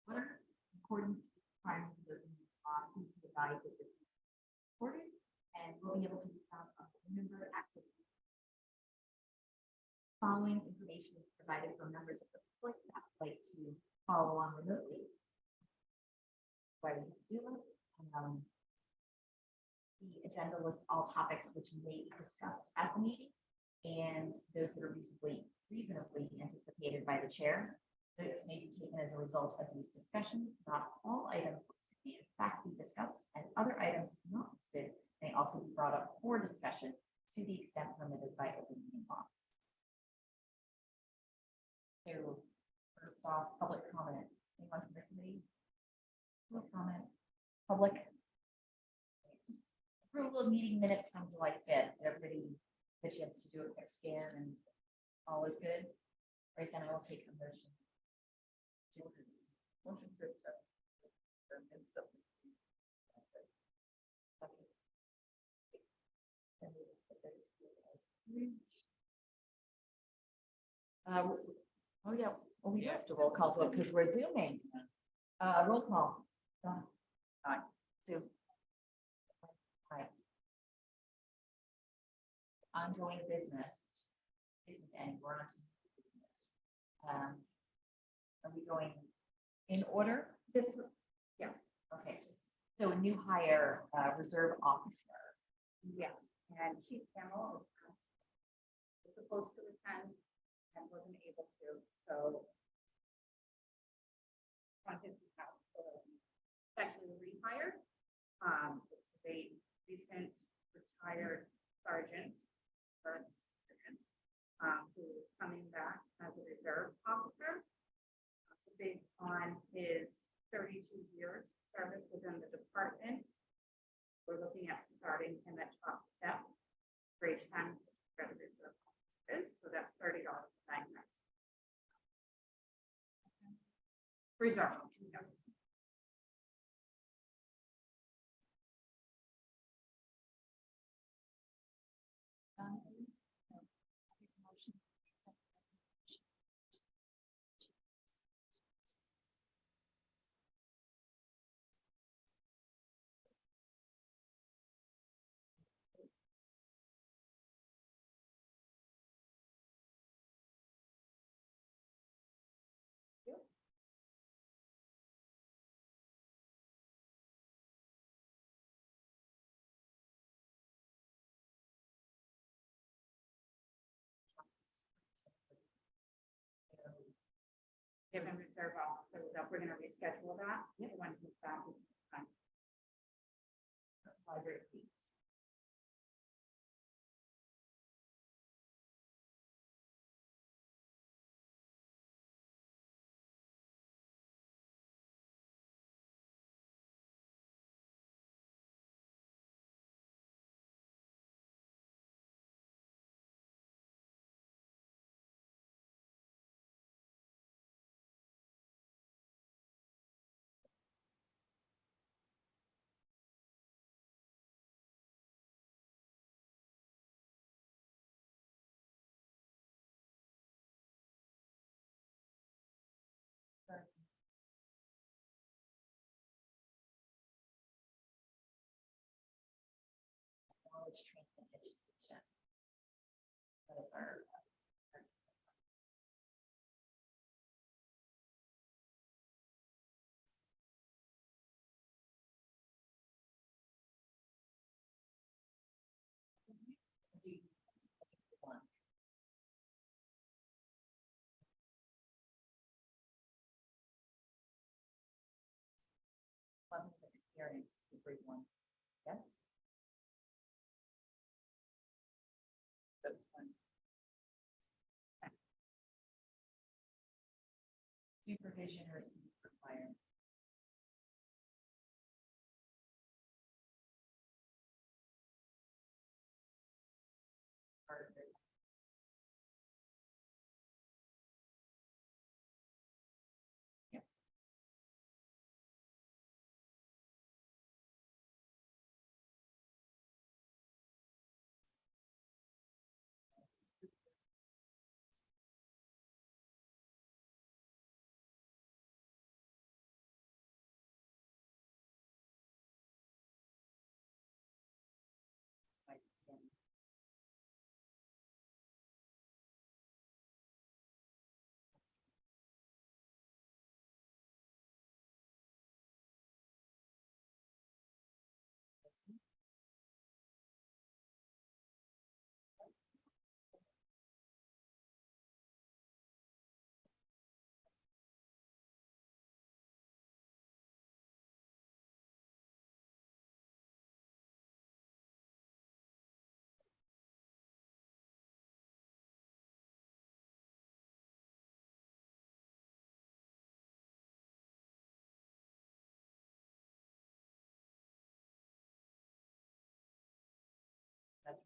order in accordance with the requirements of the law. Please be advised that this is recorded and will be able to be found on the member access. Following information is provided for members of the public that would like to follow along remotely. Why we have Zoom. The agenda lists all topics which may be discussed at the meeting and those that are reasonably anticipated by the chair. Votes may be taken as a result of these discussions. Not all items listed may in fact be discussed, and other items not listed may also be brought up for discussion to the extent permitted by open meeting law. So first off, public comment. Anyone from the committee? Public comment. Public. Approval of meeting minutes from July 5th. Everybody the chance to do a quick scan and all is good. Right, then I will take a motion. Motion to accept. Oh yeah, well, we have to roll call vote because we're zooming. Roll call. Aye. Sue. Aye. Ongoing business isn't any, we're on to business. Are we going in order? This, yeah, okay. So a new hire, reserve officer. Yes, and Chief Campbell was supposed to attend and wasn't able to, so on his behalf, it's actually rehired. This is a recent retired sergeant, who is coming back as a reserve officer. So based on his 32 years service within the department, we're looking at starting him at top step, grade 10, where the reserve officer is. So that's $30 9 months. Reserve, yes. Given reserve officer, that we're going to reschedule that. Yep. When he's back. Library fees. Knowledge, training, and education. That is our one. Level of experience, everyone. Yes. That's fine. Supervision or seat required. Part of it. Yep.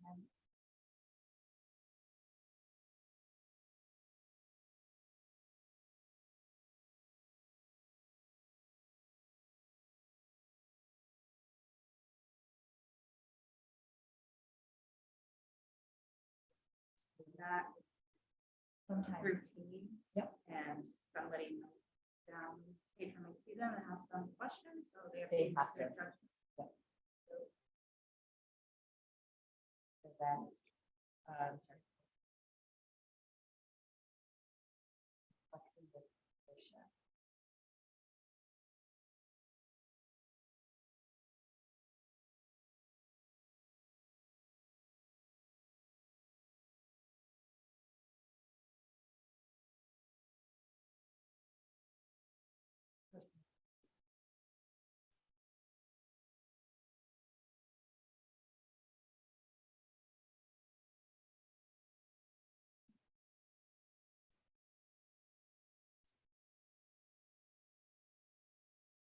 10. That Sometimes. routine. Yep. And somebody, patron might see them and have some questions, so they have to They use have their to. judgment. So that's, sorry. Let's see the position.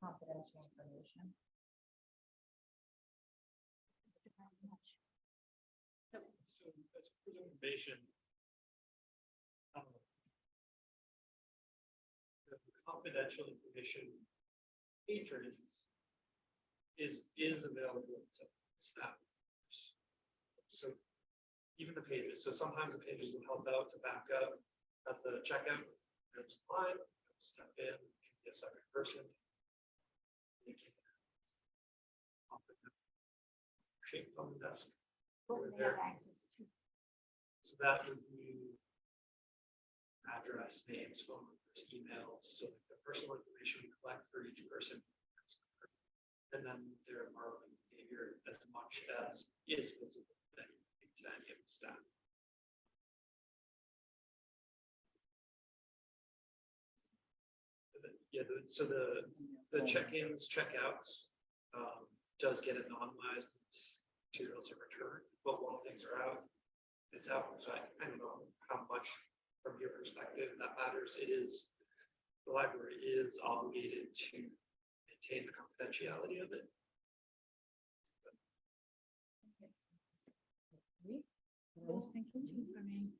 Confidential information. So as for information, the confidential information patrons is available to staff. So even the pages, so sometimes the pages will help out to back up at the checkout. There's a line, step in, can be a second person. They can shape on the desk. What would they have access to? So that would be address, names, phone numbers, emails, so the personal information we collect for each person. And then their environment behavior as much as is visible to any of the staff. Yeah, so the check-ins, check-outs does get anonymized materials are returned, but while things are out, it's out. So I don't know how much from your perspective that matters. It is, the library is obligated to maintain the confidentiality of it. I was thinking too, I mean.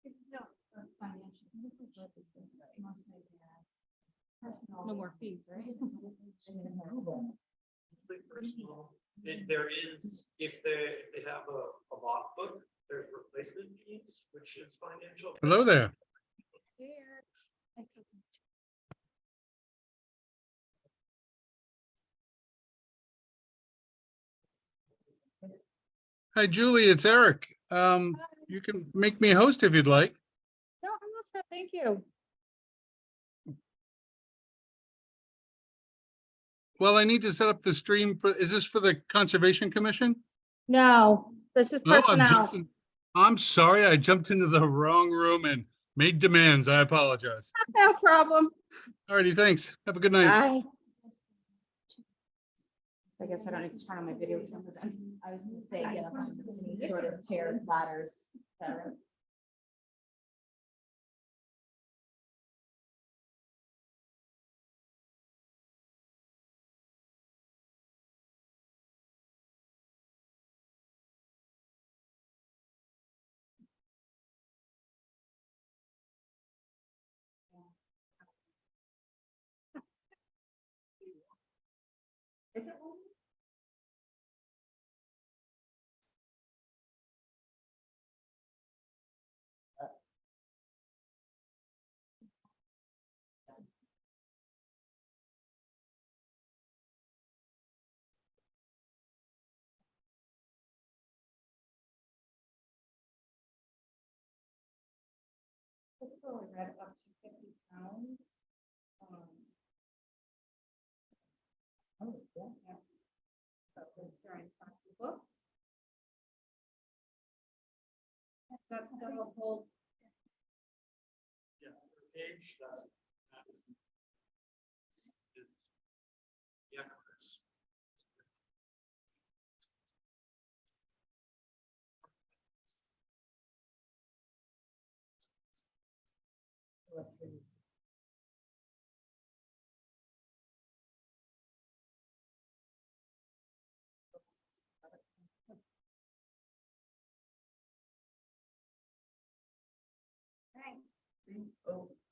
This is not for financial purposes, it's mostly personal. No more fees, right? There is, if they have a logbook, there's replacement fees, which is financial. Hello there. Hi, Julie, it's Eric. You can make me a host if you'd like. No, I'm all set, thank you. Well, I need to set up the stream for, is this for the Conservation Commission? No, this is Oh, personnel. I'm sorry, I jumped into the wrong room and made demands. I apologize. No problem. Alrighty, thanks. Have a good night. Bye. I guess I don't need to turn on my video camera then. I was gonna say, yeah, any sort of chairs, ladders, et cetera. Is it one? This is only read up to 50 pounds. Oh, yeah. Yeah. But there's various stocks of books. Does that still hold? Yeah, page, that is. Yeah, Chris.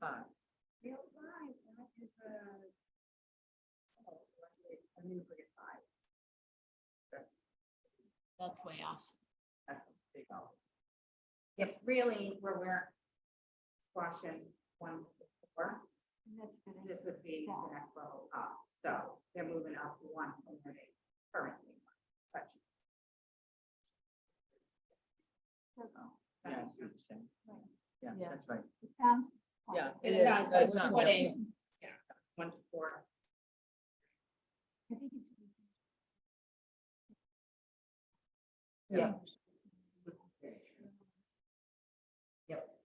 5. Real five, that is oh, so actually, I'm gonna put it 5. That's way off. That's a big old. It's really where we're squashing 1 to 4. This would be the next level up, so they're moving up 1 from where they currently are. But- Yeah, I see what you're saying. Yeah, Yeah. that's right. It sounds. Yeah. It is. does, but That's we're not putting, yeah, 1 to 4. I think it's. Yeah. Yep.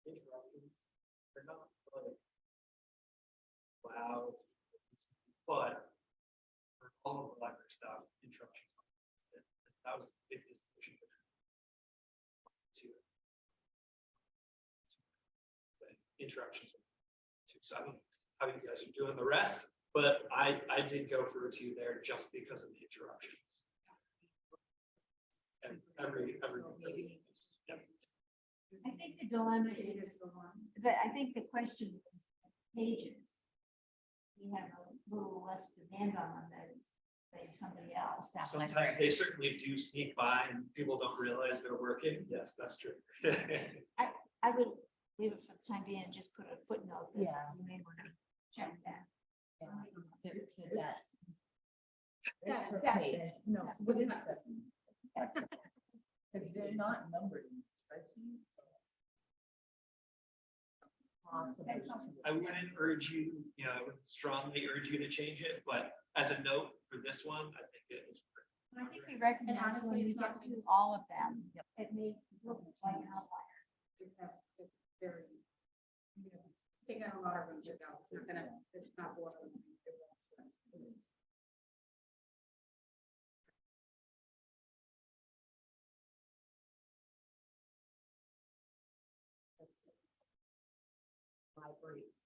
Interruptions, they're not like loud, but for all of the library stuff, interruptions. That was the big distinction. To interruptions. So I don't know how you guys are doing the rest, but I did go for a 2 there just because of the interruptions. And every. So maybe- Yep. I think the dilemma is, but I think the question is pages. You have a little less demand on them than say somebody else. Sometimes they certainly do sneak by and people don't realize they're working. Yes, that's true. I would leave it for the time being and just put a footnote that Yeah. you may want to check that. No, what is that? Because they're not numbered in the spreadsheet. I wouldn't urge you, I would strongly urge you to change it, but as a note for this one, I think it is. I think we recognize when honestly, we it's get not to all of them, It may look like an outlier. It's very, they got a lot of room to go. It's not gonna, it's not boring. Libraries.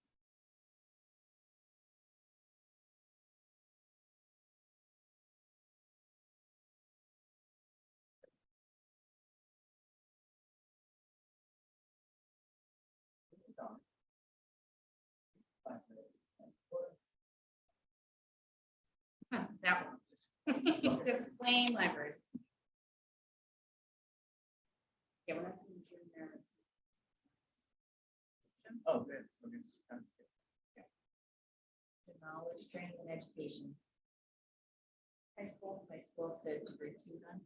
That one. Just plain libraries. Yeah, we're not doing June there. Oh, good. So it's kind of skip. Knowledge, training, and education. High school, so to grade 2 then.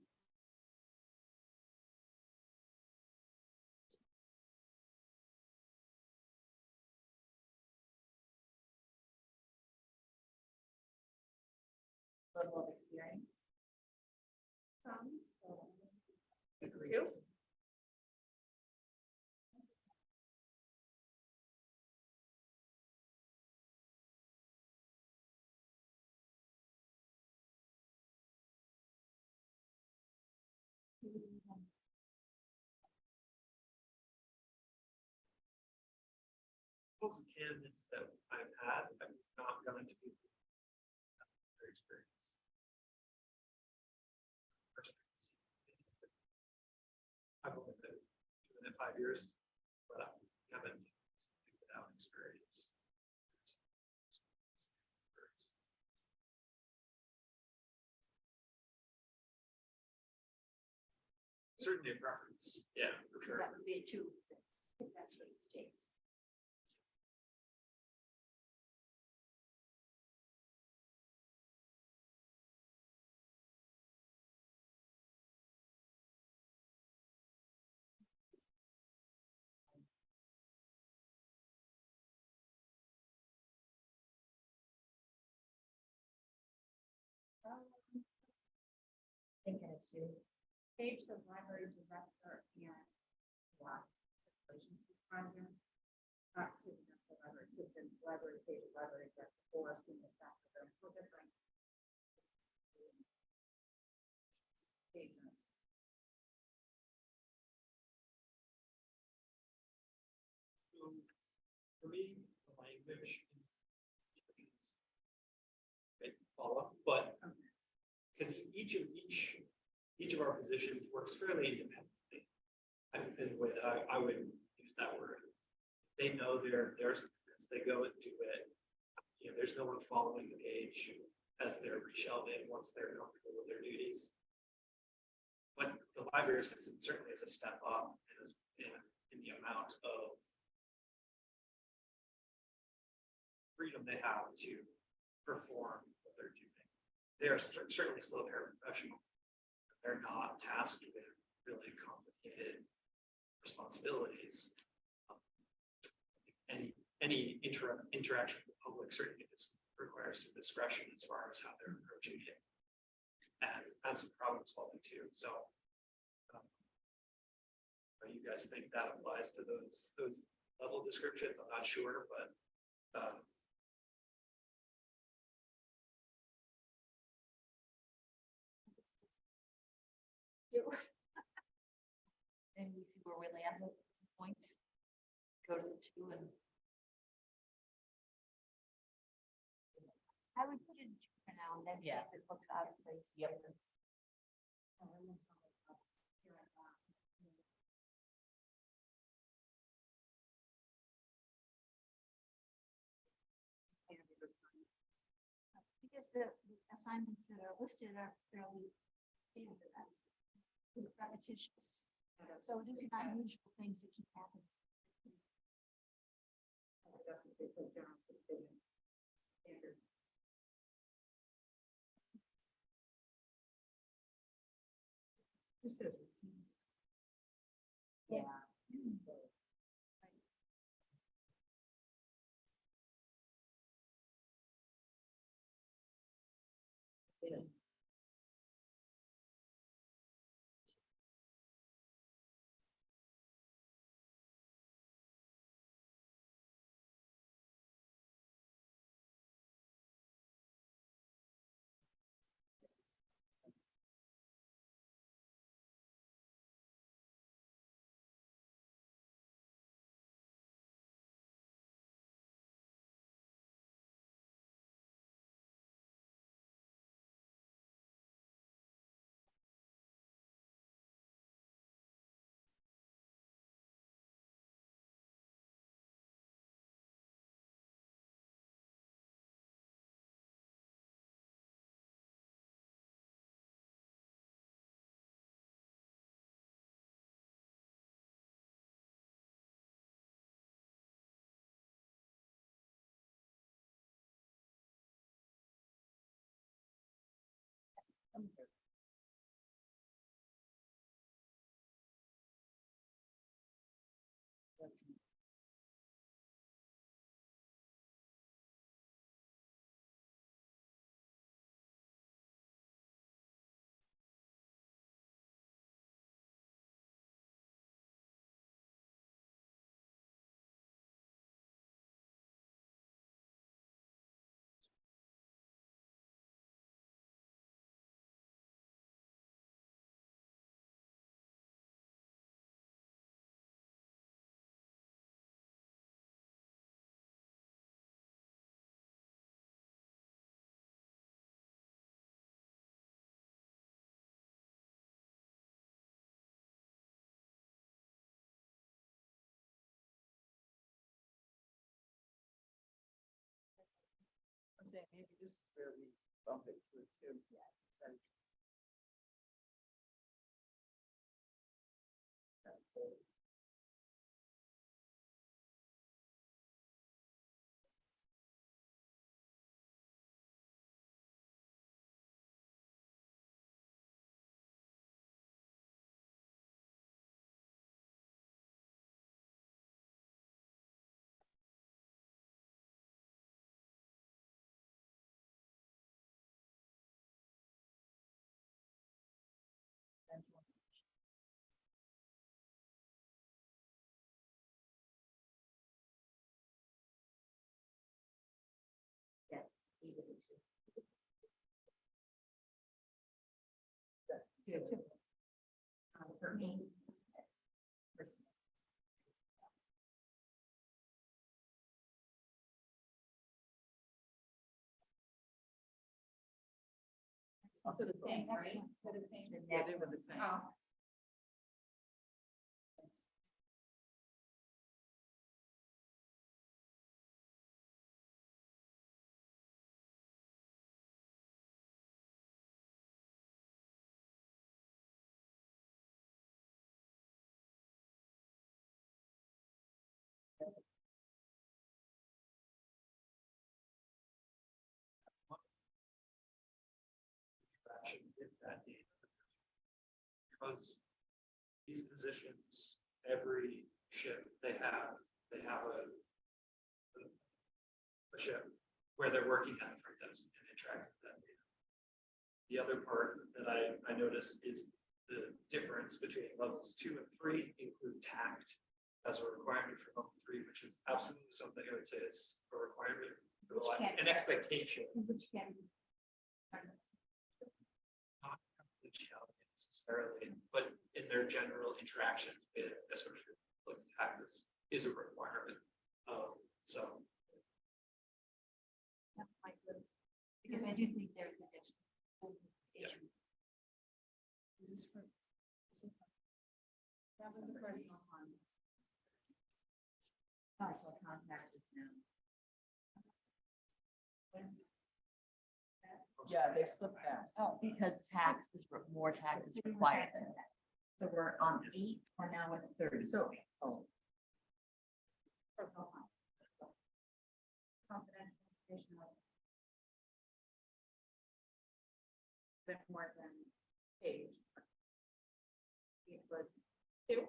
Level of experience. Some, so. Agreed. 2. Most of the candidates that I've had, I'm not going to be their experience. I've only been doing it 5 years, but I haven't without experience. Certainly a preference, yeah, for sure. That would be a 2, if that's what it states. Thinking it too. Page of library director and circulation supervisor. Not supervisor, library assistant, library pages, library director, or senior staff. They're still different. Pages. So for me, the language is follow, but because each each of our positions works fairly independently. In the way that I would use that word. They know their secrets, they go and do it. You know, there's no one following the page as they're reshelving once they're comfortable with their duties. But the library assistant certainly is a step up in the amount of freedom they have to perform what they're doing. They are certainly still a paraprofessional. They're not tasked with really complicated responsibilities. Any interaction with the public certainly requires some discretion as far as how they're approaching it, and some problem solving too. So, you guys think that applies to those level descriptions? I'm not sure, but And we see where we land with points. Go to the 2 and. I would put it in two for now and then see Yeah. if it looks out of place. Yep. Because the assignments that are listed are fairly standardized, repetitious. So it isn't unusual things that keep happening. Yeah. I'm saying maybe this is where we bump it to a 2. Yeah. Since. Yes, he was a 2. 2. For me. Personally. Also the same, Next right? one's They're the same. the Yeah, next they were the one's- same. Oh. Interaction with that data. Because these positions, every shift they have a shift where they're working at the front desk and interacting with that data. The other part that I noticed is the difference between levels 2 and 3 include tact as a requirement for level 3, which is absolutely something I would say is a requirement, for Which can- an expectation. Which can, Not confidentiality necessarily, but in their general interaction with, especially with tact is a requirement. So. Because I do think there's a difference. Yeah. This is for. That was the personal contact. Personal contact is now. Yeah, they slipped that. Oh, Because tact is, more tact is required than that. So we're on 8, or now it's 30. So, oh, Personal contact. Confidential information. Bit more than page. It was 2.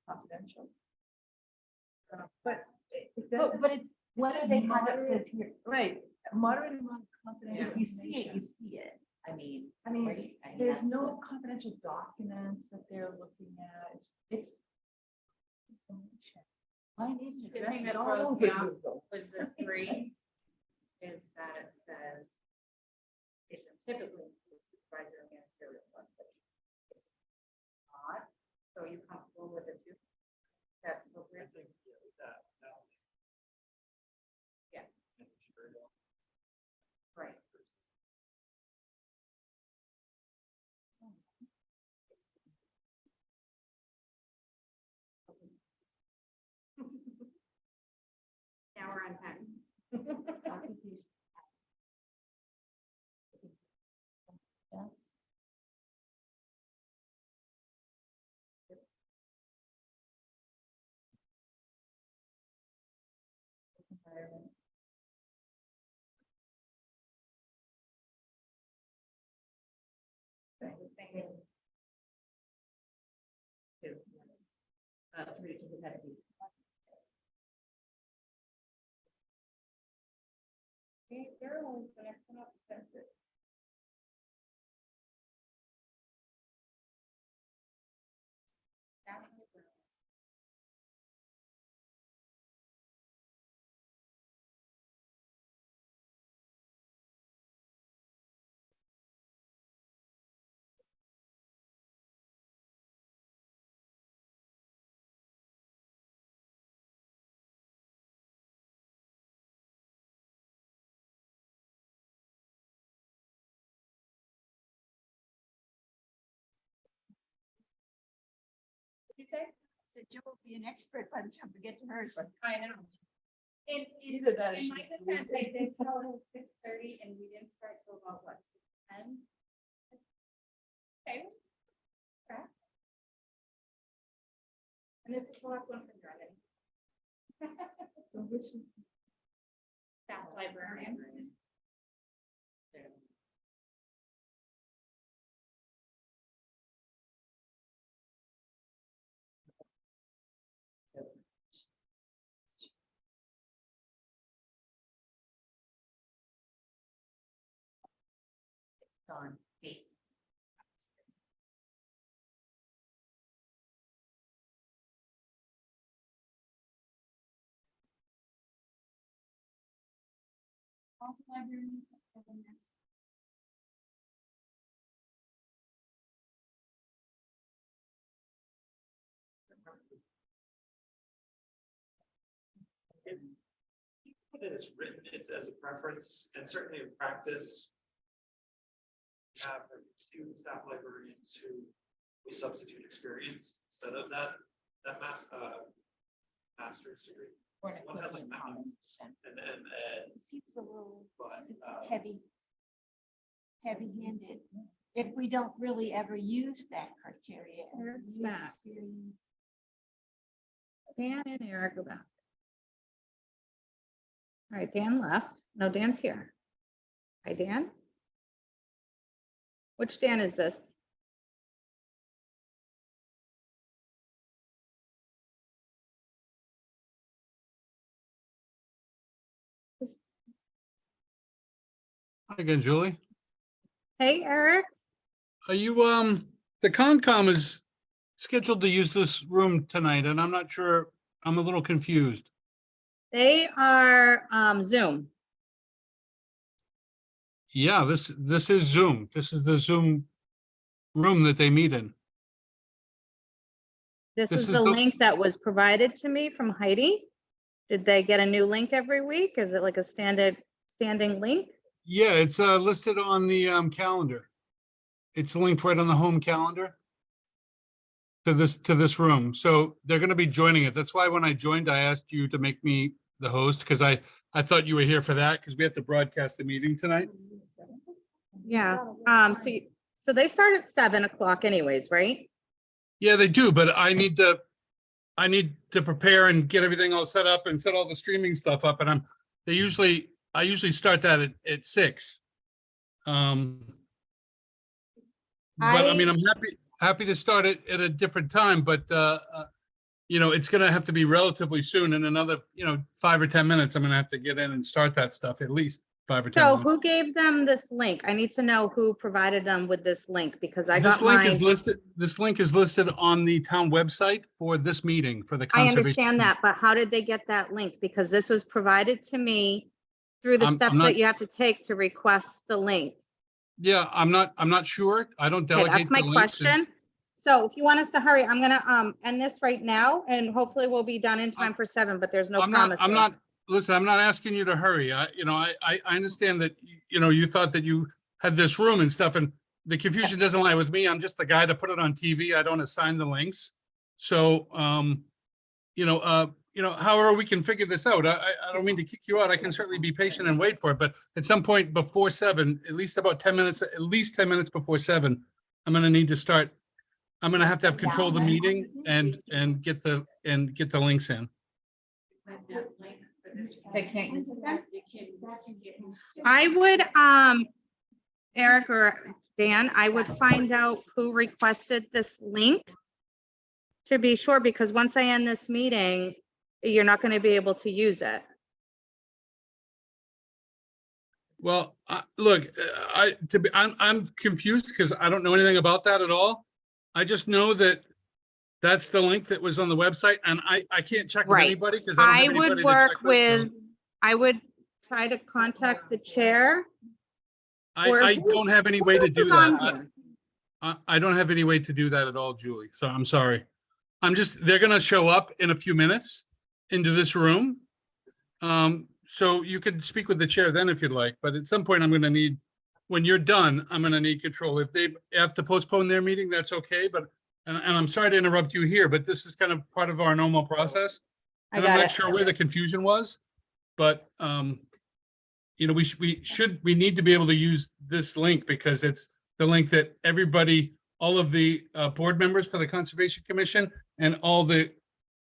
confidential. But it doesn't, But it's whether they have it Moderate. for your, right, moderate amount of confidential. if you see it, you information. see it. I mean. I mean, right? I mean, there's that's no the- confidential documents that they're looking at. It's. My name's The thing address is that all throws over me off Google. was the 3, is that it says it typically includes supervisor and managerial one, but it's not. So are you comfortable with the 2? That's I appropriate. think that. Yeah. Managerial. Right. Now we're on 10. Occupation. Yes. Environment. So I was thinking 2, yes. 3, because it had to be. They're only the next one up, that's it. National Grid. What'd you say? So Joe will be an expert by the time we get to hers. I know. In Either that or in my she's defense, I sleeping. did tell her 6:30 and we didn't start till about what, 10? Okay. Okay. And this is the last one from Jordan. So which is, Staff librarian. On base. all the librarians have the next. that it's written, it's as a preference, and certainly in practice. We have two staff librarians who we substitute experience instead of that master's degree. Or an One has like equivalent that. combination. And It seems a little but heavy-handed. If we don't really ever use that criteria. Eric's use back. experience. Dan and Eric are back. All right, Dan left. No, Dan's here. Hi, Dan. Which Dan is this? Hi again, Julie. Hey, Eric. Are you, the Concom is scheduled to use this room tonight, and I'm not sure, I'm a little confused. They are Zoom. Yeah, this is Zoom. This is the Zoom room that they meet in. This This is is the the- link that was provided to me from Heidi. Did they get a new link every week? Is it like a standing link? Yeah, it's listed on the calendar. It's linked right on the home calendar to this room. So they're going to be joining it. That's why when I joined, I asked you to make me the host because I thought you were here for that because we have to broadcast the meeting tonight. Yeah. So they start at 7 o'clock anyways, right? Yeah, they do, but I need to prepare and get everything all set up and set all the streaming stuff up. And I usually start that at 6. But I mean, I'm happy to start it at a different time, but it's gonna have to be relatively soon. In another, 5 or 10 minutes, I'm gonna have to get in and start that stuff, at least 5 or 10 So minutes. who gave them this link? I need to know who provided them with this link because I This got link mine. is listed, on the town website for this meeting, for the I conservation. understand that, but how did they get that link? Because this was provided to me through the I'm steps not- that you have to take to request the link. Yeah, I'm not sure. I don't Okay, delegate that's my the links. and- question. So if you want us to hurry, I'm gonna end this right now and hopefully we'll be done in time for 7, but there's no I'm promises. not, listen, I'm not asking you to hurry. I understand that, you thought that you had this room and stuff, and the confusion doesn't lie with me. I'm just the guy to put it on TV. I don't assign the links. So, however we can figure this out. I don't mean to kick you out. I can certainly be patient and wait for it, but at some point before 7, at least 10 minutes before 7, I'm gonna need to start. I'm gonna have to have control of the meeting and get the links in. They can't use it then? I would, Eric or Dan, I would find out who requested this link to be sure, because once I end this meeting, you're not going to be able to use it. Well, look, I'm confused because I don't know anything about that at all. I just know that that's the link that was on the website, and I can't check with Right. anybody because I don't I have anybody would to work check with, so I would try to contact the chair. or I who- don't have any who way to else do is on that. here? I don't have any way to do that at all, Julie. So I'm sorry. They're gonna show up in a few minutes into this room. So you could speak with the chair then if you'd like, but at some point I'm gonna need, when you're done, I'm gonna need control. If they have to postpone their meeting, that's okay, but, and I'm sorry to interrupt you here, but this is kind of part of our normal process. I And I'm got not it. sure where the confusion was, but, we need to be able to use this link because it's the link that everybody, all of the board members for the Conservation Commission and all the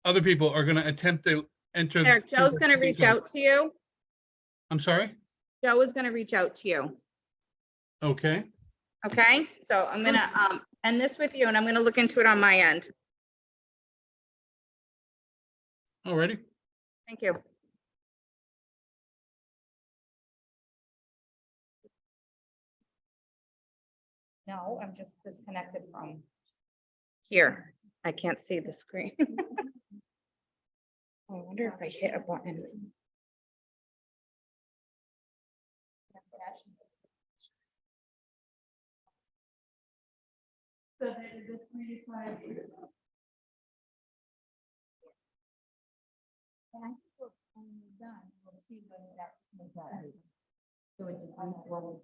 other people are going to attempt to enter. Eric, through Joe's this going to link reach on- out to you. I'm sorry? Joe is going to reach out to you. Okay. Okay, so I'm gonna end this with you and I'm gonna look into it on my end. Alrighty. Thank you. No, I'm just disconnected from here. I can't see the screen. I wonder if I hit a button. So that is a 3 to 5 year. And I think we're almost done. We'll see see when that. Exactly. So it just means one.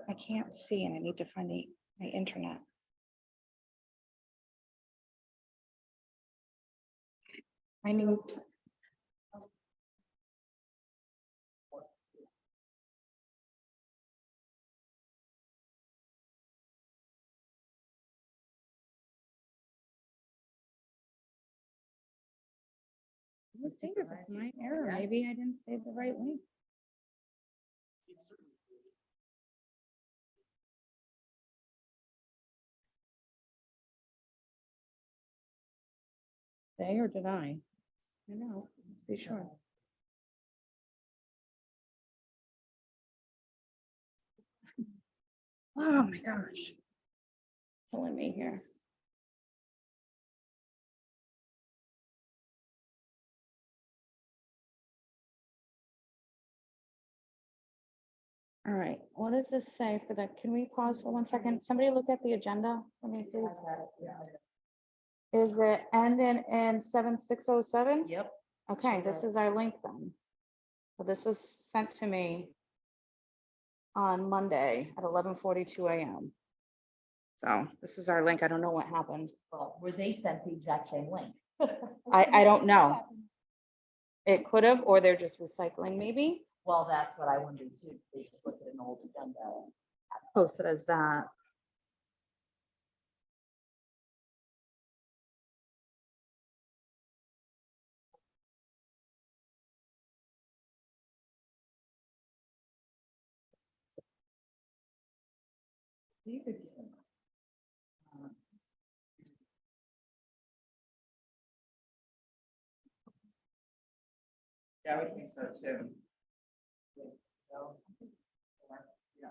I can't see and I need to find my internet. I need. Let's see if it's my error. Maybe I didn't save the right link. They or did I? I know, let's be sure. Oh my gosh. Killing me here. All right, what does this say for the, can we pause for 1 second? Somebody look at the agenda for me, please. Is it end in 7607? Yep. Okay, Sure this does. is our link then. So this was sent to me on Monday at 11:42 a.m. So this is our link. I don't know what happened. Well, were they sent the exact same link? I don't know. It could have, or they're just recycling maybe. Well, that's what I wondered too. They just looked at an old agenda. Posted as that. These are different. Yeah, I would think so too. So. Yeah.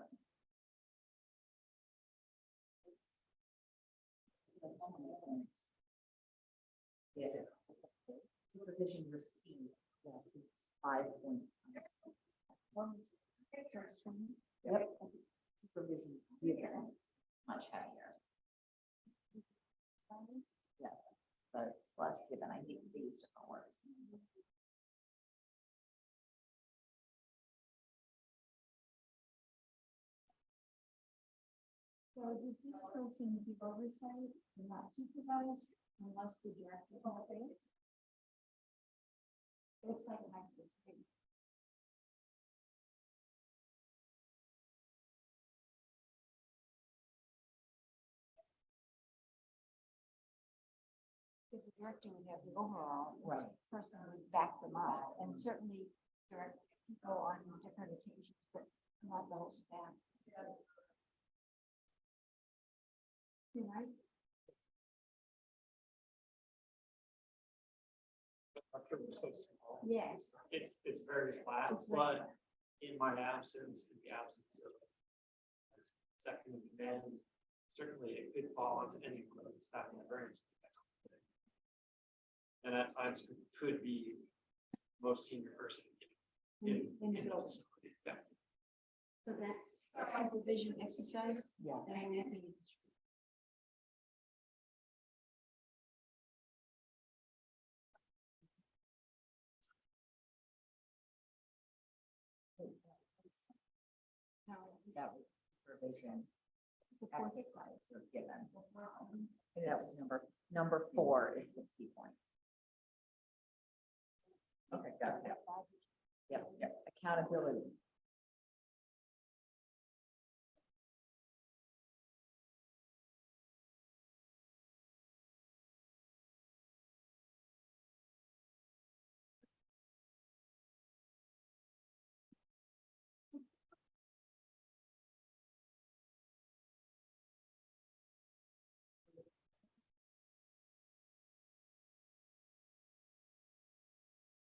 Yeah. Supervision received, yes, it's 5 points. Yep. Supervision given, much heavier. Yeah, but slash given, I hate to use different words. So does this person give oversight and not supervise unless the director is not there? Looks like it might be. Because the director would have the overall. this Right. Person would back them up and certainly direct people on different occasions, but not the whole staff. Right? Structure was so small. Yes. It's very flat, It's very but flat. in my absence, in the absence of second in command, certainly it could fall onto any one of the staff librarians. And at times could be most senior person in In the the building. facility. Yeah. So that's a supervision exercise. Yeah. And I'm happy it's- No, it's- That was supervision it's the fourth exercise was given. And that was number 4 is 60 points. Okay, got it. Yep, accountability.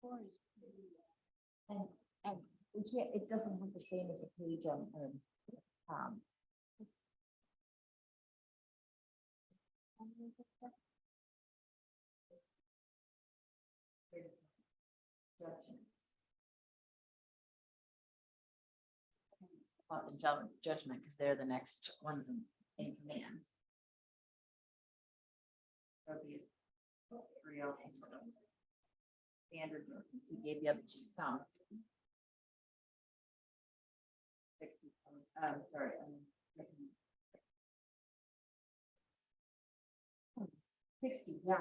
four is pretty, And we can't, it doesn't look the same as a page on, judgments. About the judgment, because they're the next ones in command. That'd be real sort of standard, he gave the other two some. 60, sorry. 60, yeah.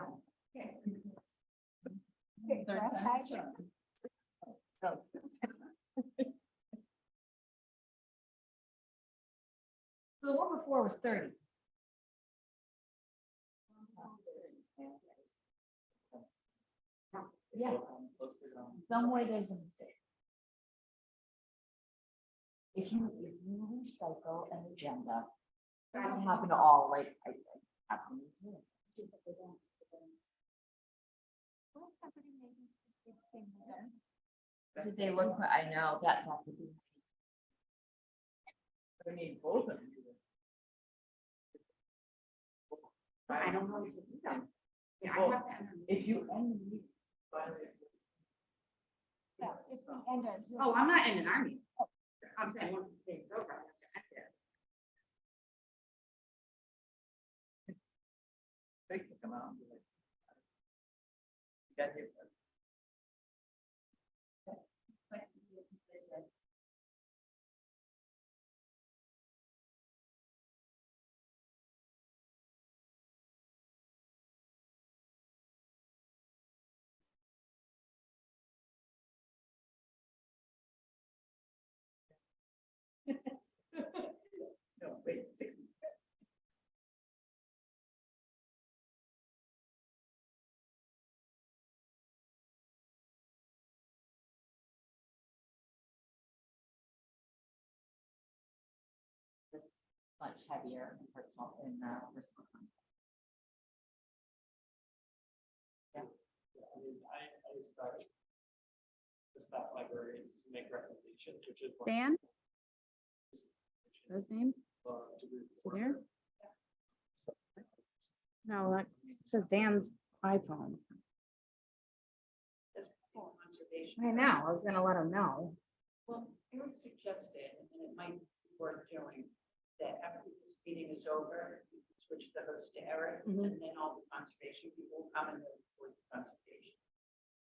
Third time's a charm. Oh. So the one before was 30. Yeah, somewhere there's a mistake. If you recycle an agenda, it doesn't happen to all, like, I happen to do it. Did they look, I know that could be. I need both of them. I don't know. What to do then. Yeah, I Well, have to enter. If you end the meeting, Yeah, if we end our Zoom. Oh, I'm not in an army. I'm saying once this thing's over, I have to enter. they kick them out. and be like, "You got hit." No, wait, 60. Much heavier and personal in personal contact. I mean, I expect the staff librarians to make recommendations, which is. what- Dan, his name, to be is he there? No, that says Dan's iPhone. I know, I was gonna let him know. Well, Eric suggested, and it might be worth doing, that after this meeting is over, you can switch the host to Eric, Mhm. and then all the conservation people will come and report the conservation.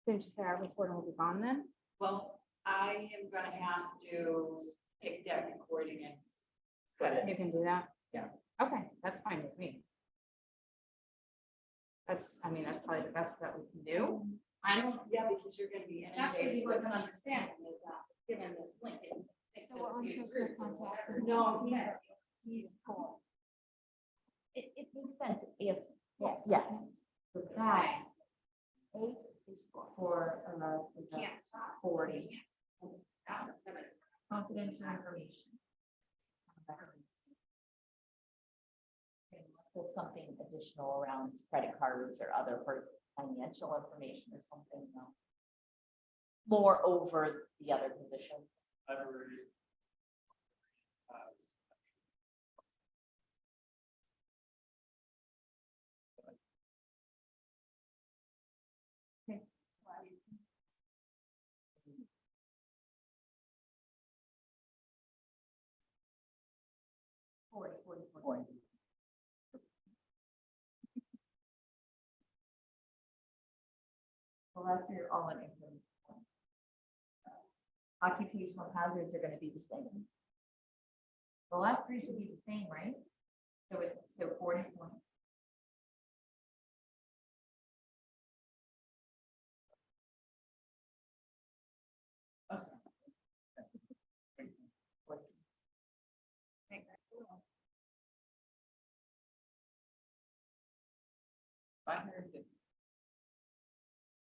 Didn't you say our reporter will be gone then? Well, I am gonna have to take that recording and cut You it. can do that? Yeah. Okay, that's fine with me. That's, I mean, that's probably the best that we can do. I don't, Yeah, because you're gonna be that's what he inundated. wasn't understanding, is given this link. So we're on personal contacts. and- No, He's cool. It makes sense if, Yes. yes, that Eight is for. for, so Can't that's stop. 40, That's it. confidential information. So something additional around credit cards or other for financial information or something, no. More over the other position. Libraries. Forty. Well, that's your all in income. Occupational hazards are gonna be the same. The last three should be the same, right? So it's, so 40 points. $550.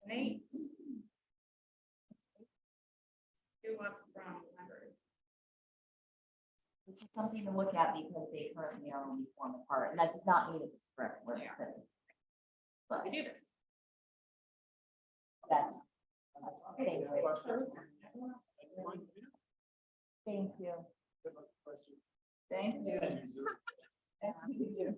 Nate. Do up from members. This is something to look at because they currently are only form a part, and that does not mean it's correct where it's sitting. But We do this. that's. Thank you. Thank you. Thank you. Nice meeting you.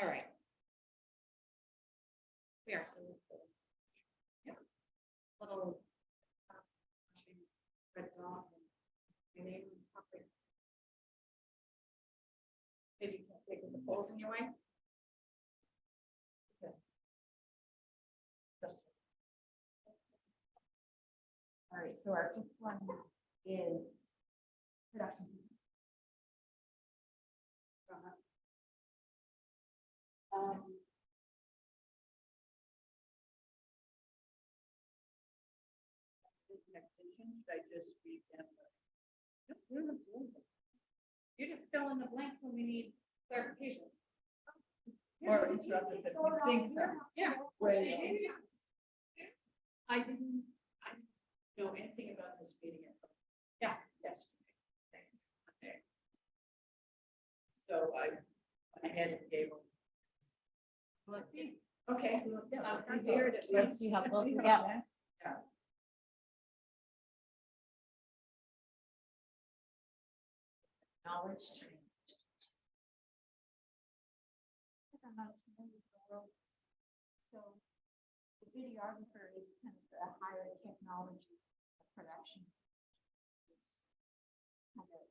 All right. We are still. Yep. Little. Red dog. And your name and topic. Maybe you can take the polls in your way. All right, so our first one is production. Um, Should I just read them? You just fill in the blanks when we need clarification. Or interrupt us if you think so. Yeah. Wait. I didn't know anything about this meeting. Yeah. Yesterday. Okay. So I went ahead and gave them. Let's see. Okay. let's see Prepared at Let's least. see how close we get. Knowledge. I'm not familiar with the world. So the videographer is kind of the higher technology of production. It's kind of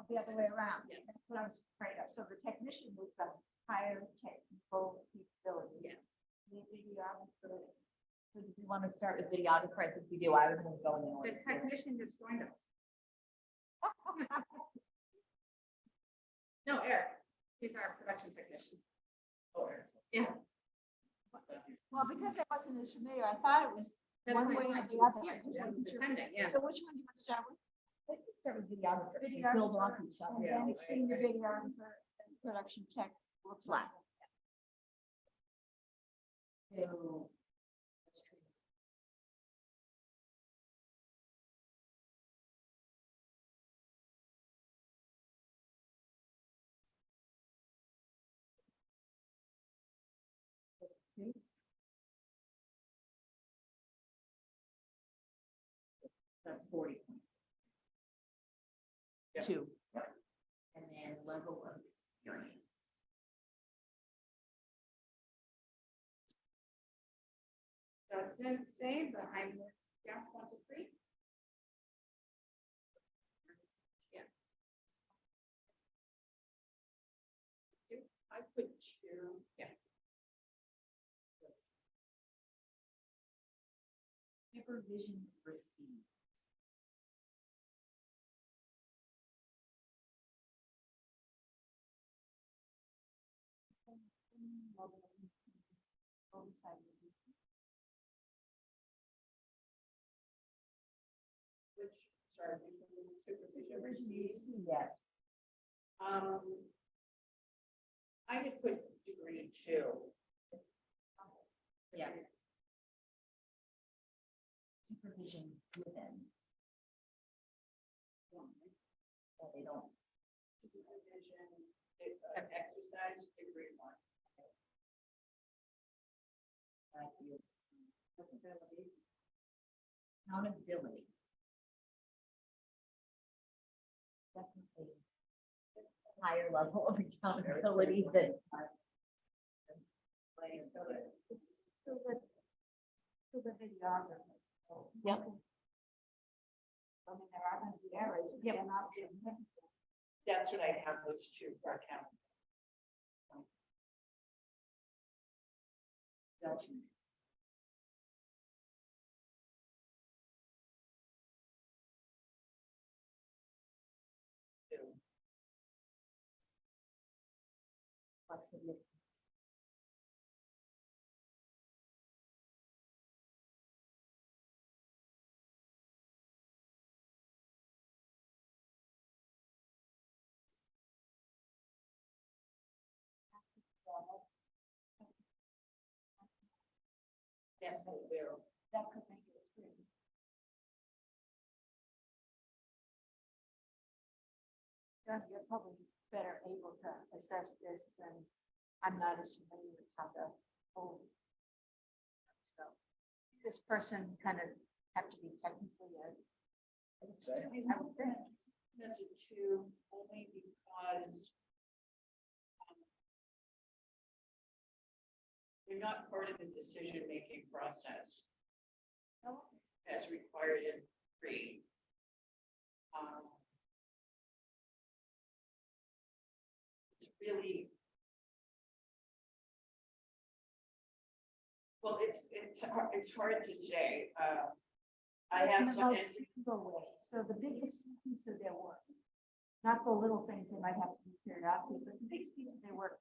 the other way around. Yes. That's what I was afraid of. So the technician was the higher technical capability. Yes. The videographer. So do you want to start with videographer? I think we do. I was going to go in The order. technician just joined us. No, Eric, he's our production technician. Oh, Yeah. Well, because I wasn't as familiar, I thought it was That's one why way or I the was other. here, I just wasn't sure. depending, yeah. So which one do you want to start with? Let's just start with videographer. So Videographer. build off each other. And then senior videographer and production tech looks like. So. That's 40 points. Yeah. 2. And then level of experience. Doesn't say, but I'm, yes, 1 to 3. I put 2. Yeah. Supervision received. Which, sorry, which one was it? Supervision received? Yes. I had put degree 2. Yeah. Supervision given. Yeah, they don't. Supervision, exercise, degree 1. Like you. Accountability. Definitely. Higher level of accountability than. To the videographer. Yep. I mean, there are going to be errors. but they're not significant. That's what I have was 2 for account. Judgments. Flexibility. Yes, they will. That could make it three. John, you're probably better able to assess this, and I'm not as familiar with how the whole. So this person kind of have to be technically a. I would think. That's a 2 only because You're not part of the decision-making process as required in 3. It's really. Well, it's hard to say. I have some. So the biggest piece of their work, not the little things they might have to be figured out, but the biggest piece of their work.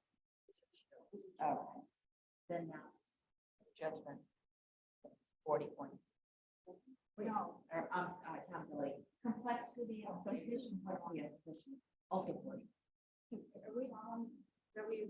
Okay. Then that's judgment. 40 points. No. Or, calculate. Complexity of position. Complexity of position, also 40. Are we on? Are we?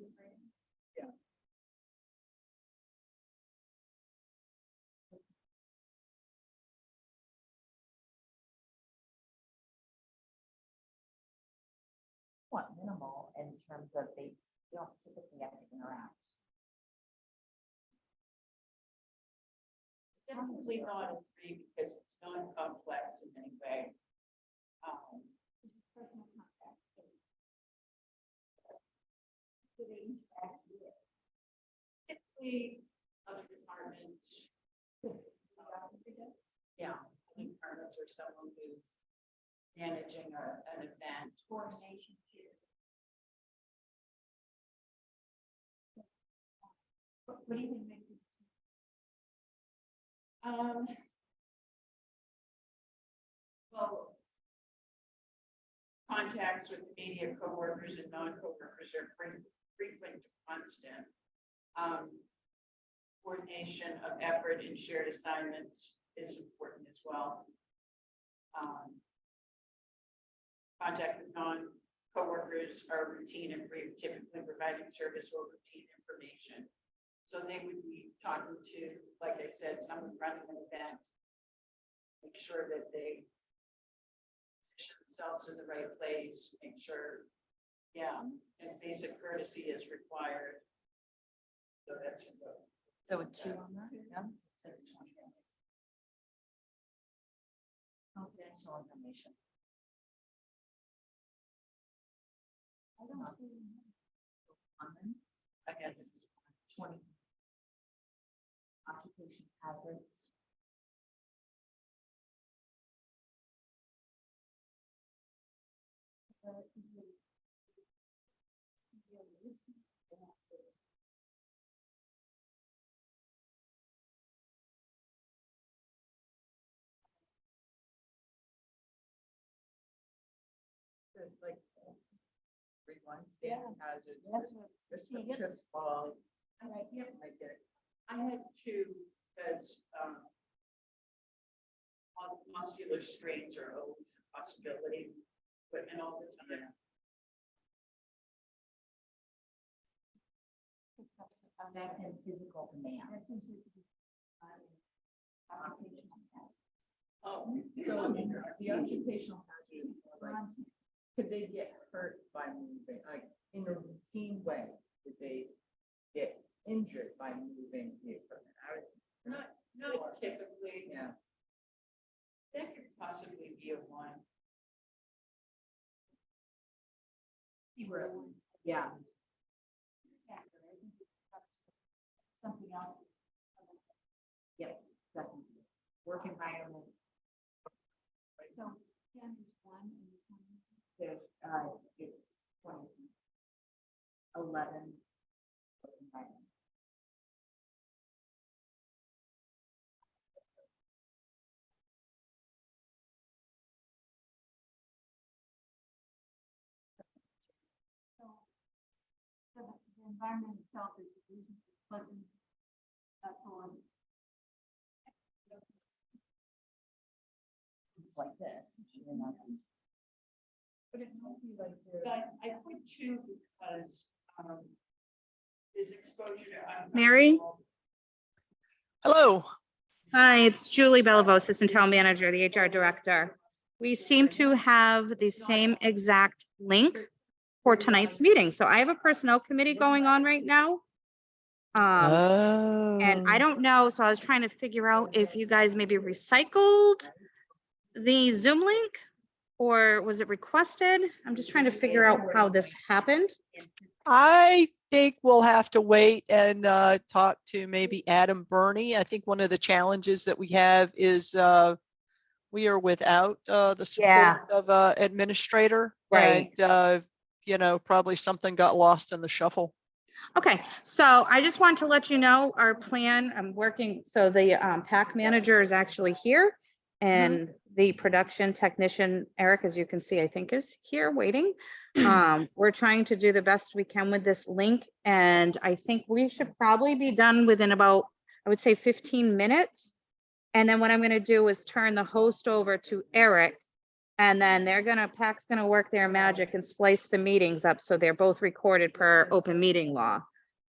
What minimal in terms of they don't typically have to interact. It's definitely not a 3 because it's not complex in any way. Personal contact. Do they interact with it? Typically, other departments. Yeah, other departments or someone who's managing an event. Coordination here. What do you think makes it? Well, contacts with immediate coworkers and non-coworkers are frequent to constant. Coordination of effort and shared assignments is important as well. Contact with non-coworkers are routine and brief, typically providing service or routine information. So they would be talking to, like I said, someone running an event, make sure that they position themselves in the right place, make sure, and basic courtesy is required. So that's a go. So a 2 on that, yeah, so it's 20 minutes. Confidential information. I don't see. Common, I guess 20. Occupation hazards. Like, everyone, Yeah. standard hazards. That's what. Just see, some yes. trips, falls. Right, yep. I get it. I had 2 because muscular strains are always a possibility, but and all the time. That's in physical demand. That's in physical, occupational hazard. Oh, So the occupational hazards, like, Content. could they get hurt by moving, like, in a routine way? Could they get injured by moving the equipment? not typically. Yeah, That could possibly be a 1. Yeah. Factor, I think it covers something else. Yep, definitely. Work environment, So 10 is 1 and 1. there's, it's 20. 11. Work environment. So the environment itself is reasonably pleasant. That's all. It's like this, you know. but it might be like But I put 2 because is exposure to. Mary? Hello. Hi, it's Julie Bellavo, Assistant Town Manager, the HR Director. We seem to have the same exact link for tonight's meeting. So I have a Personnel Committee going on right now. And I don't know, so I was trying to figure out if you guys maybe recycled the Zoom link or was it requested? I'm just trying to figure out how this happened. I think we'll have to wait and talk to maybe Adam Burney. I think one of the challenges that we have is we are without the Yeah. support of a administrator. Right. And, probably something got lost in the shuffle. Okay, so I just want to let you know our plan. I'm working, so the PAC manager is actually here. And the production technician, Eric, as you can see, I think is here waiting. We're trying to do the best we can with this link. And I think we should probably be done within about, I would say 15 minutes. And then what I'm gonna do is turn the host over to Eric. And then PAC's gonna work their magic and splice the meetings up so they're both recorded per open meeting law.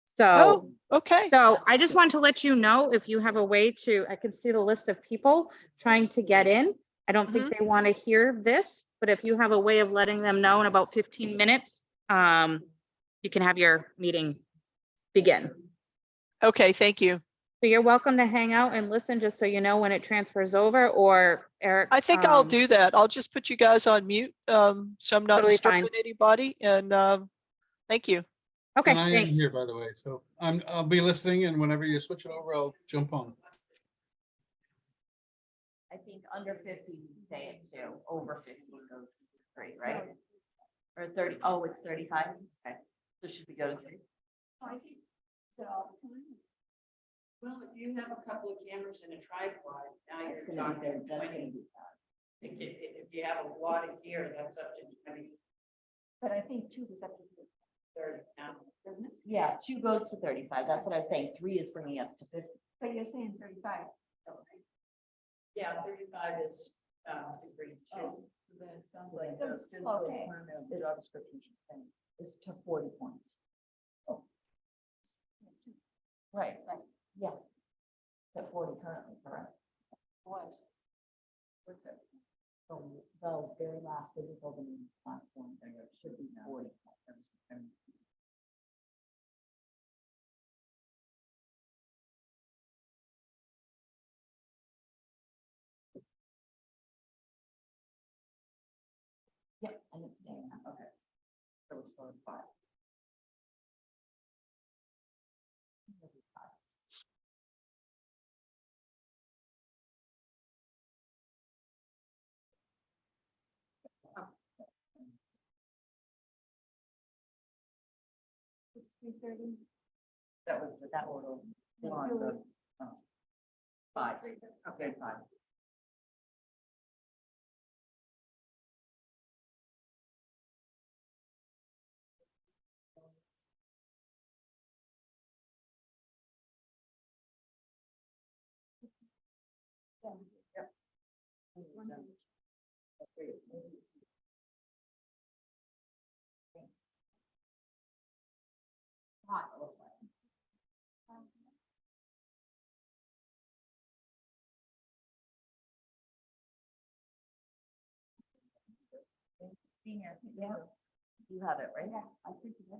So, Oh, okay. so I just want to let you know if you have a way to, I can see the list of people trying to get in. I don't think they want to hear this, but if you have a way of letting them know in about 15 minutes, you can have your meeting begin. Okay, thank you. So you're welcome to hang out and listen, just so you know when it transfers over, or Eric. I think I'll do that. I'll just put you guys on mute, so I'm not Totally fine. disturbing anybody, and thank you. Okay, And I am thanks. here, by the way, so I'll be listening, and whenever you switch it over, I'll jump on. I think under 50, you say it too, over 50 goes 3, right? Or 30, oh, it's 35, okay, so should we go to 3? I think so. Well, if you have a couple of cameras and a tripod, now you're That's gonna be talking good, that's gonna 20. be bad. If you have a lot of gear, that's up to 20, But I think 2 is up to 30 now, isn't it? Yeah, 2 goes to 35, that's what I was saying, 3 is bringing us to 50. But you're saying 35. Yeah, 35 is agreed to. Oh, then it sounds like That's the physical okay. requirement of the job description should change. It's to 40 points. Oh. Right, yeah. It's at 40 currently, correct? Was. What's it? The very last physical, the last one, should be 40. Yep, and it's staying, okay. So it's 45. That was the total. On the, 5. Okay, 5. Senior, yeah, you have it, right? Yeah, I printed it.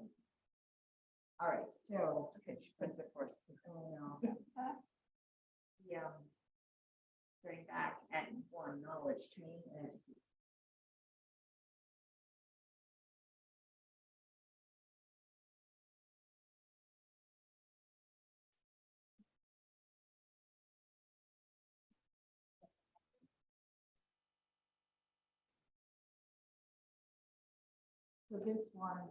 All right, so, okay, prints of course. Yeah. Bring back at one knowledge training and education. So this one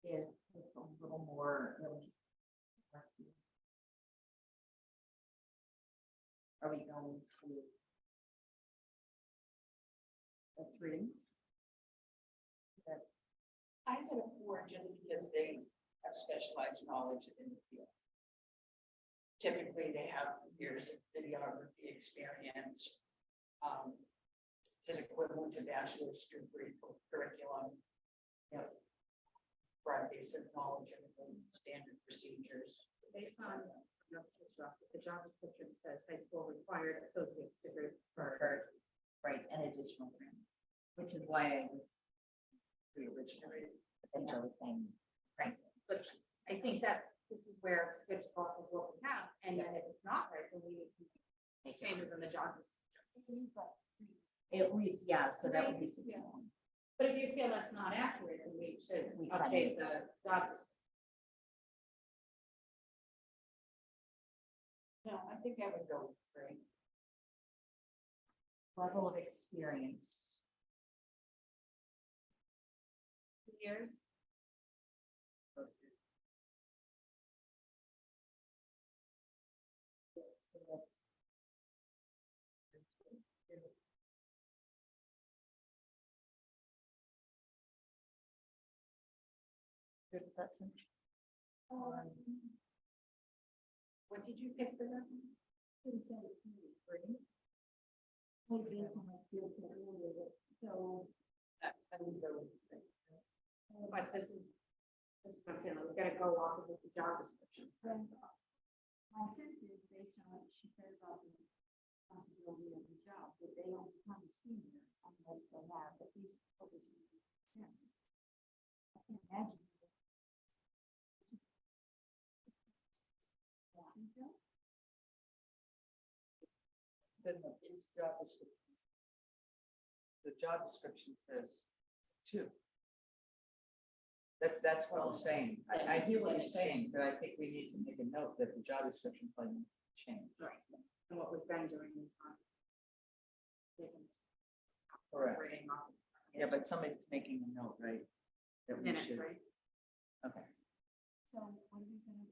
is a little more. Are we going to? The 3s? I put a 4 just because they have specialized knowledge in the field. Typically, they have years of videography experience. Is equivalent to bachelor's degree curriculum. Broad basic knowledge of the standard procedures. Based on the job description says high school required associate's degree for. Right, and additional training, which is why I was the original, but then I was saying, right, But I think this is where it's good to go off of what we have, and then if it's not right, then we need to make changes in the job description. at least, yeah, so that would be 61. But if you feel that's not accurate, then we should We can. update the job description. I think I would go with 3. Level of experience. 2 years. So that's- Good person. What did you pick for that? So. I would go with 3. But this is what I'm saying, we've got to go off of what the job descriptions. says. My sense is based on what she said about the responsibility of the job, that they don't become a senior unless they have at least over 3 years. experience. I can imagine. It's job description. The job description says 2. That's what I'm saying. I hear what you're saying, but I think we need to make a note that the job description plan change. Right. And what we've been doing is not. Correct. Operating off of Yeah, but somebody's making a note, right? That we minutes, should- right? Okay. So what are we gonna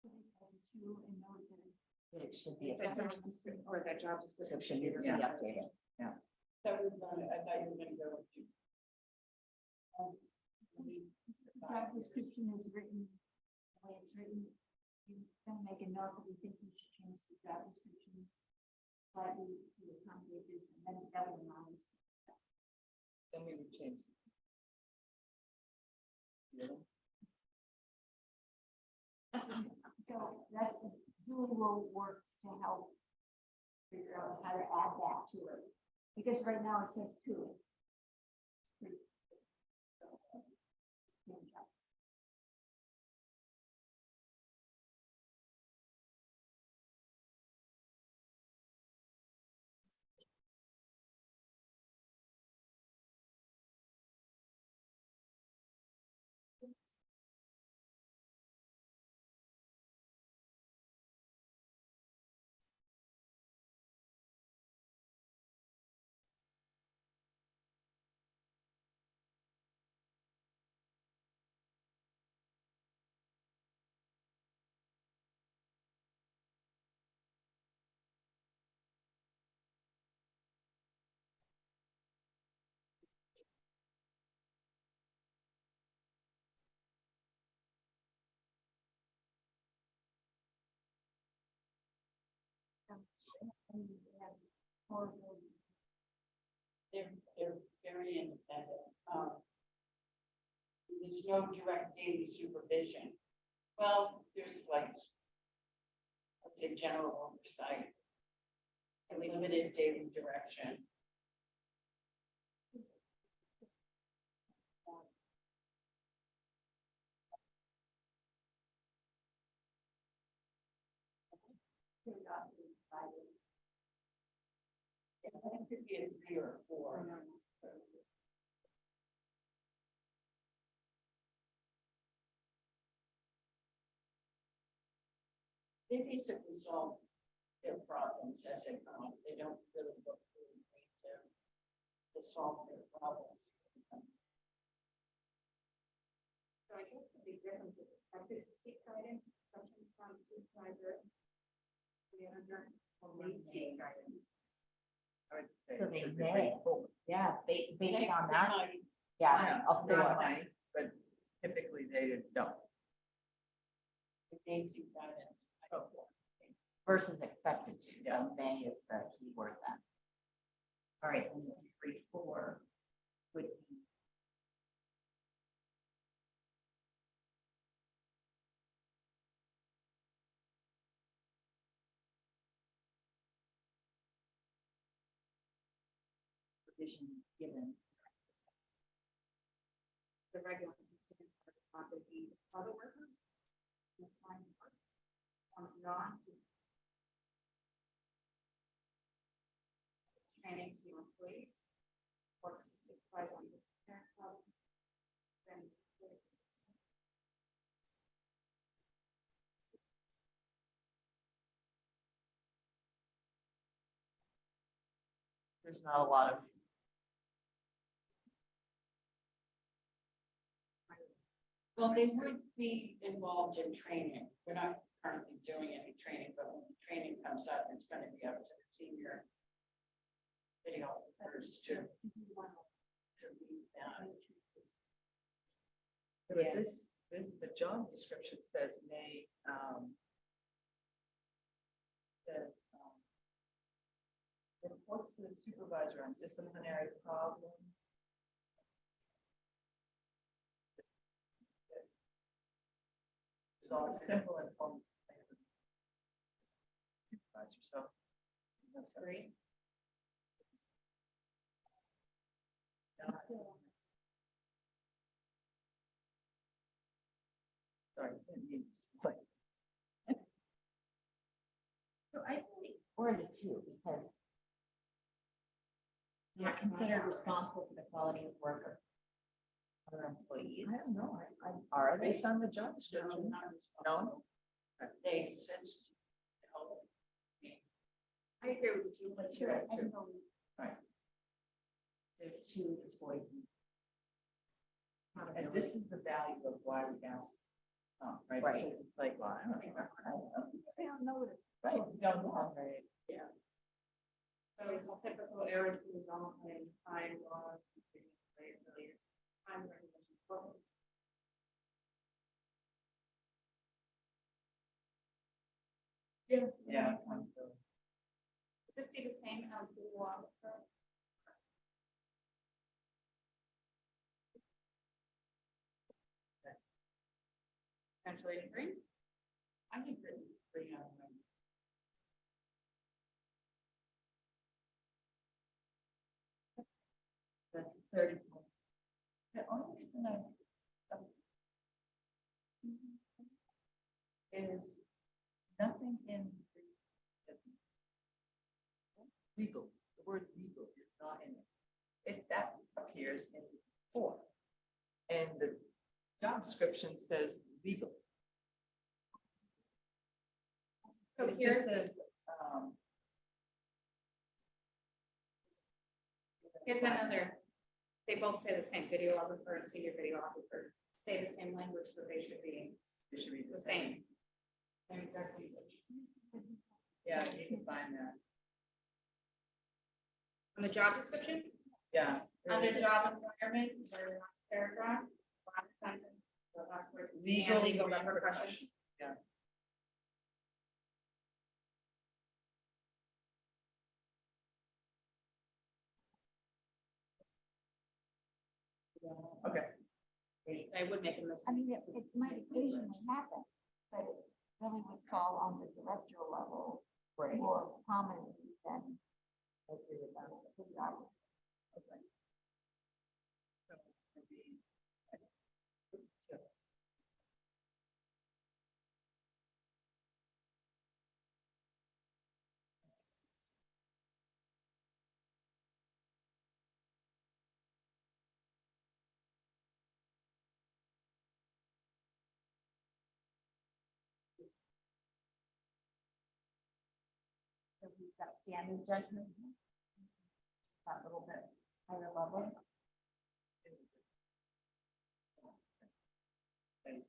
put it as a 2 and note that It should be. That job description, or that job description. Description needs to be Yeah. updated. So I thought you were gonna go with 2. the job description is written, the way it's written, you're gonna make a note that we think we should change the job description slightly to accommodate this, and then that will allow us. Then we would change. Yeah. So that Julie will work to help figure out how to add that to it. Because right now it says 2. They're very independent. There's no direct daily supervision. Well, there's like, let's say, general oversight and limited daily direction. It could be a 3 or a 4. They basically solve their problems as they come up. They don't really look really great to solve their problems. So I guess the big difference is expected to seek guidance, instruction from supervisor, manager, or may seek guidance. I would say. So it they should be may. both. Yeah, based on that, Like, yeah, I'll Not forward that. mine, but typically they don't. they seek guidance. Versus expected to, Yeah. so may is the key word then. All right, and 3, 4 would be. Provision given. The regular. Would be other workers. Assigned work. Training to employees. Works to supervise on disciplinary problems. Then. there's not a lot of. Well, they would be involved in training. We're not currently doing any training, but when the training comes up, it's going to be up to the senior videographers to lead that. But the job description says reports to the supervisor on disciplinary problems. It's all simple and formal. Supervisor, so. That's great. Sorry, it means like. So I think worded too, because you're considered responsible for the quality of work of other employees. I don't know, are based on the job description? No? They assist. I agree with you. But to, I don't know. Right. So two is void. And this is the value of why we ask, right? Right. Because it's like, well, I don't know. We don't know what it. Right, we don't know, right? So typical errors result in time loss. Time recognition. Yes. Yeah. Would this be the same as the law? Potentially agree. I think that bring out. That's 30 points. The only reason is nothing in legal, the word legal is not in it. That appears in 4. And the job description says legal. So It here's, just says, here's another, they both say the same, videographer and senior videographer, say the same language, so they should be it should be the same. Exactly. Yeah, you can find that. On the job description, Yeah. under job environment, very last paragraph, last sentence, the last words, Legal and legal repercussions. Yeah. Okay. I would make a mistake. I mean, it might occasionally happen, but it really would fall on the director level more prominently than. I agree with that. The job. Okay. So, maybe- So we've got standard judgment. That little bit higher level. Right.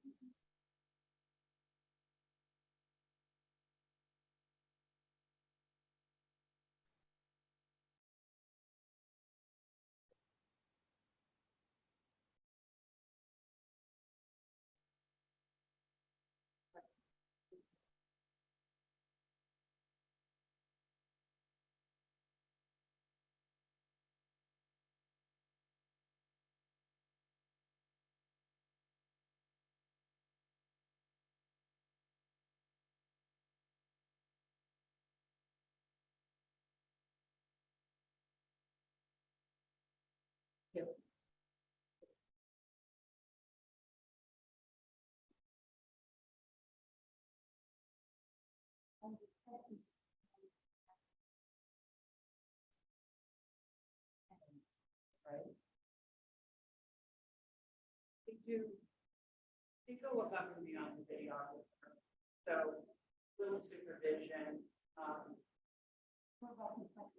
They go above and beyond the videographer. So little supervision,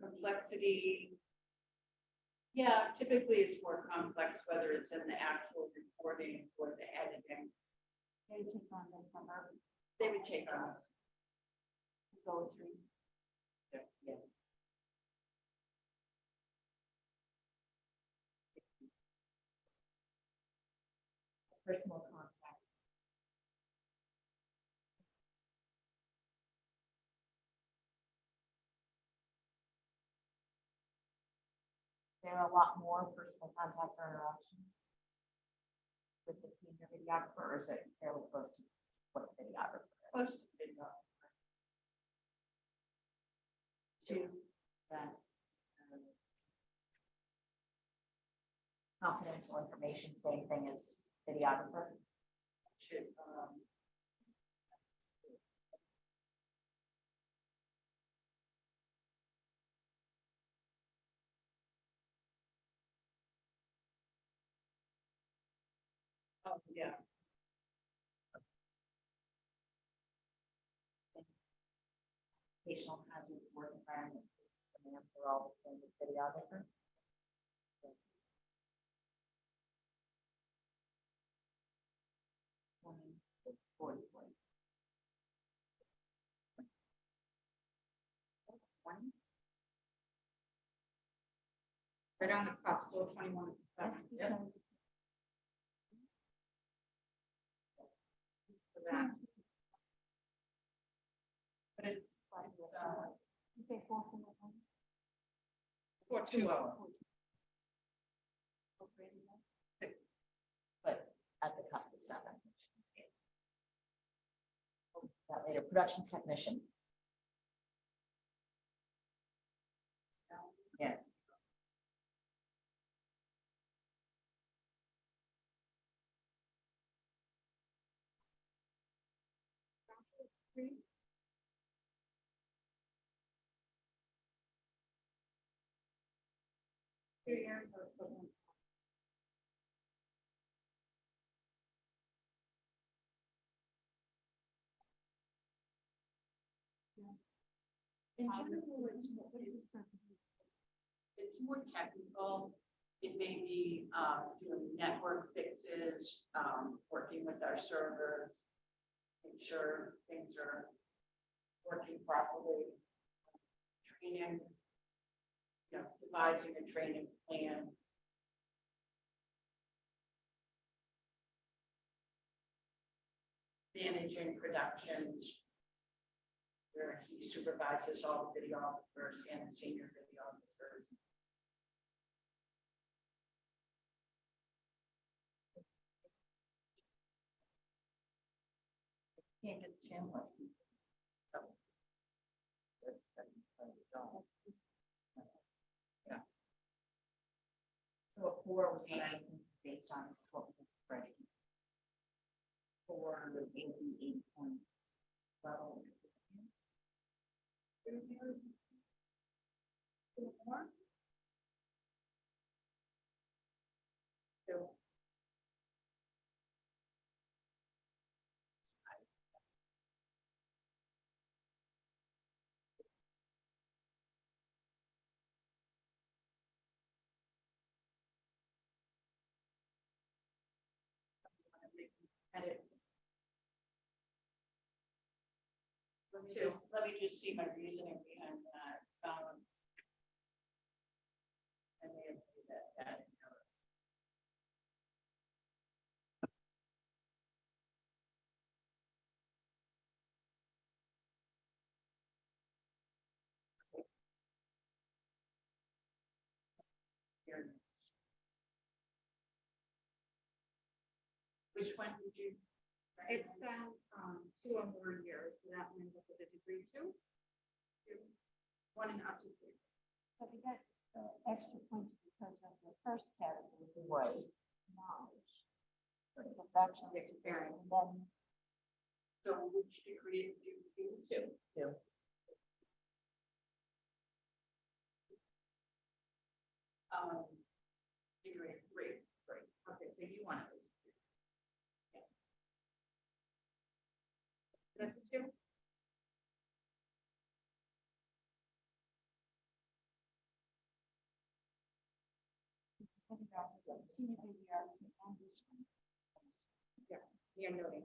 complexity, Yeah, typically it's more complex, whether it's in the actual reporting or the editing. They take on them from our, They would take on us. go through. Yeah. Personal contacts. There are a lot more personal contact or interaction with the senior videographer, or is it fairly close to what the videographer is? Plus, you know, Two, that's confidential information, same thing as videographer. should, oh, yeah. Occupational hazard work environment, demands are all the same as videographer. Twenty, 40, 20. 20? Right on the cusp, 21. That's because For that. but it's You say 441? 420. but at the cusp of 7. That later, production technician. Yes. Two years or equivalent. In general, it's more technical. It may be doing network fixes, working with our servers, make sure things are working properly. Training, devising a training plan. Managing productions, where he supervises all the videographers and the senior videographers. Can't get Tim what he. Yeah. So a 4 was what I was thinking based on what was in the spreadsheet. 4 was 88 points level. experience. More? So. Edit. Let me just see my reasoning behind that. I may have made that. Which one did you? It's been 2 or more years, so that means up with a degree 2. 1 and up to 3. So we got extra points because of the first category. Right. Knowledge. Professional Experience. And then So which degree did you do? 2. Degree 3. Okay, so you want this. That's a 2? Senior videography and this one. You're noting.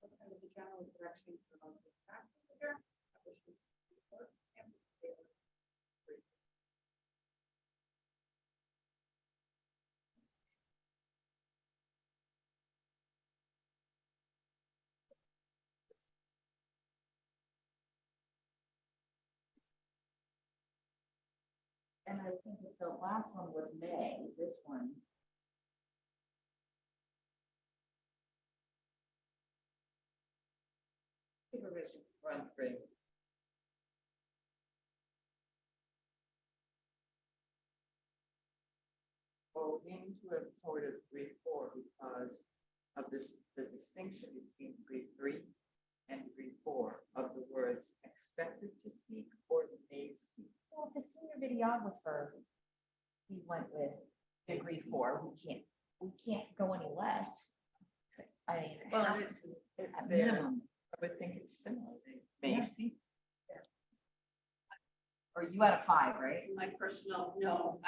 What's under the general direction for the fact leader, establishes report, answer the favor. And I think that the last one was May, this one. Supervision. Run three. Well, we need to have reported 3-4 because of this, the distinction between degree 3 and degree 4 of the words expected to seek or may seek. Well, the senior videographer, we went with degree 4, we can't go any less. I mean. Well, how- it's, At there, minimum, I would think it's similar. They may Yeah. seek. or you had a 5, right? My personal, no,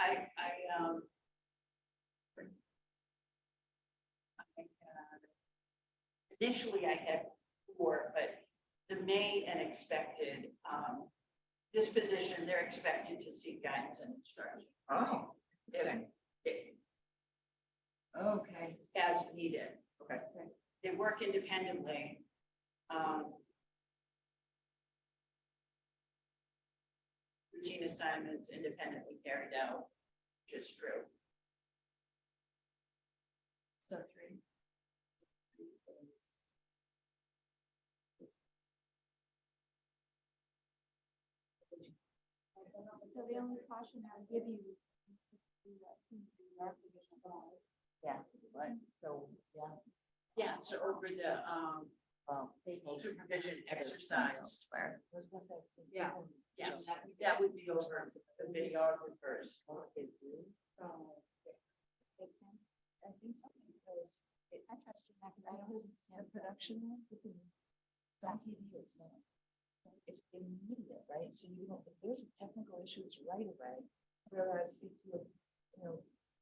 initially I had 4, but the may and expected, disposition, they're expected to seek guidance and instruction. Oh, Okay. As needed. okay. They work independently. Routine assignments independently carried out, which is true. So 3. So the only caution I would give you is to senior videography position alone. Yeah, right, so, yeah. Yeah, so over the, They will- supervision exercise. Elsewhere. Yeah. Yes, that would be over the videographers. What they do. Makes sense? I think so, because I trust you, because I don't understand the production. It's on TV, it's not. It's immediate, right? So you don't, if there's a technical issue, it's right away. Whereas if you're,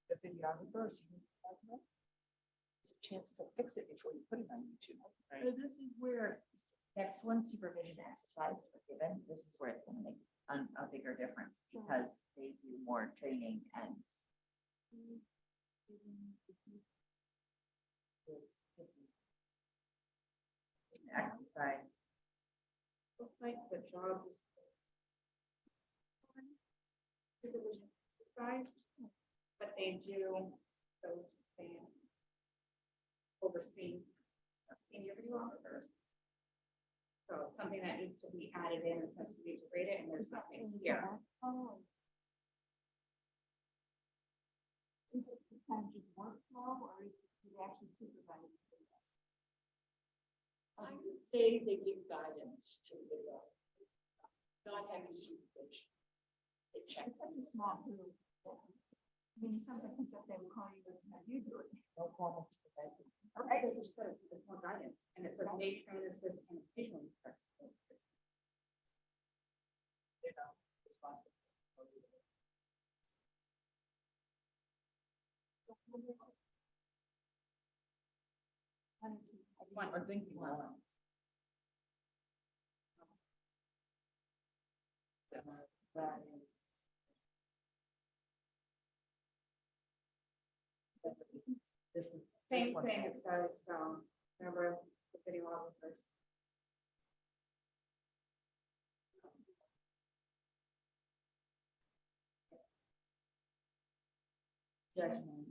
the videographer, or senior videographer, there's a chance to fix it before you put it on YouTube. Right. So this is where excellent supervision exercise are given. This is where it's gonna make a bigger difference because they do more training and. Exercise. Looks like the job is. Supervision exercise, but they do, so saying. Oversee senior videographers. So something that needs to be added in and since we need to rate it and there's nothing here. Oh. Is it kind of just workflow or is it actually supervised? I would say they give guidance to the video. Not having supervision. They check. It's such a small group. I mean, something comes up, they will call you and have you do it. No formal supervision. Okay, this just says there's more guidance and it says may train, assist and occasionally. I think you want. That is. This is. Same thing, it says, remember the videographers. Judgment.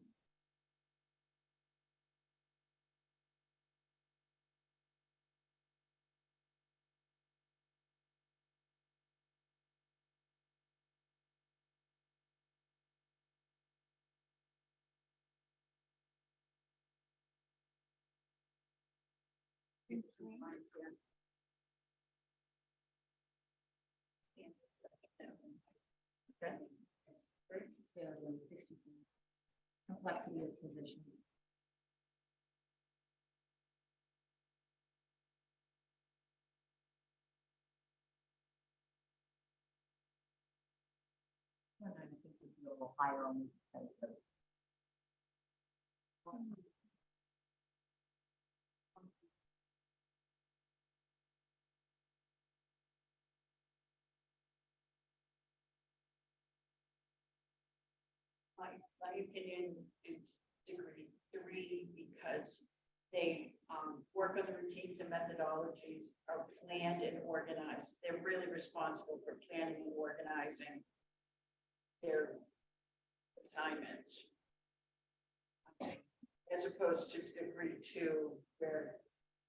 Complexity of position. little higher only because of. My opinion is degree 3 because they work on the routines and methodologies, are planned and organized. They're really responsible for planning and organizing their assignments. As opposed to degree 2, where